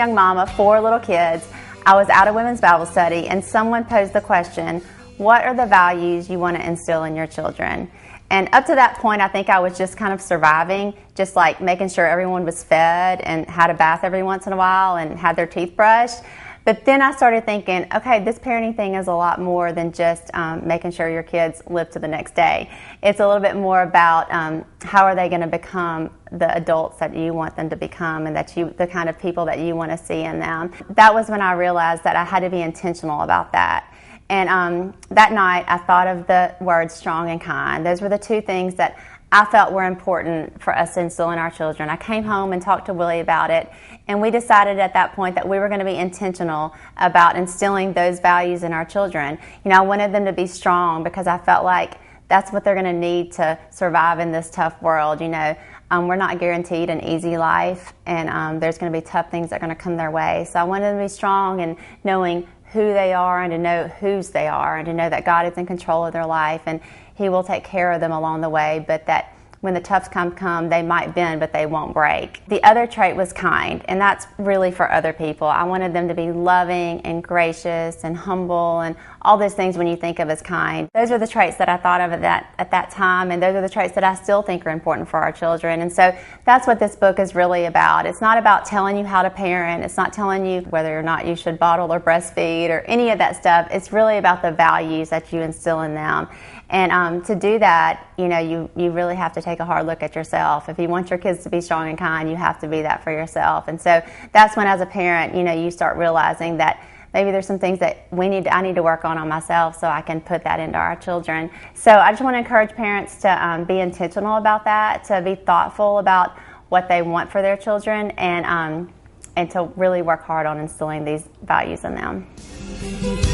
young mom of 4 little kids. I was at a women's Bible study and someone posed the question, what are the values you want to instill in your children? And up to that point, I think I was just kind of surviving, just like making sure everyone was fed and had a bath every once in a while and had their teeth brushed. But then I started thinking, okay, this parenting thing is a lot more than just making sure your kids live to the next day. It's a little bit more about how are they going to become the adults that you want them to become and the kind of people that you want to see in them. That was when I realized that I had to be intentional about that. And that night, I thought of the words strong and kind. Those were the 2 things that I felt were important for us to instill in our children. I came home and talked to Willie about it, and we decided at that point that we were going to be intentional about instilling those values in our children. You know, I wanted them to be strong because I felt like that's what they're going to need to survive in this tough world. You know, we're not guaranteed an easy life, and there's going to be tough things that are going to come their way. So I wanted them to be strong and knowing who they are and to know whose they are and to know that God is in control of their life and He will take care of them along the way, but that when the toughs come, they might bend, but they won't break. The other trait was kind, and that's really for other people. I wanted them to be loving and gracious and humble and all those things when you think of as kind. Those are the traits that I thought of at that time, and those are the traits that I still think are important for our children. And so that's what this book is really about. It's not about telling you how to parent. It's not telling you whether or not you should bottle or breastfeed or any of that stuff. It's really about the values that you instill in them. And to do that, you know, you really have to take a hard look at yourself. If you want your kids to be strong and kind, you have to be that for yourself. And so that's when, as a parent, you know, you start realizing that maybe there's some things that I need to work on myself so I can put that into our children. So I just want to encourage parents to be intentional about that, to be thoughtful about what they want for their children, and to really work hard on instilling these values in them.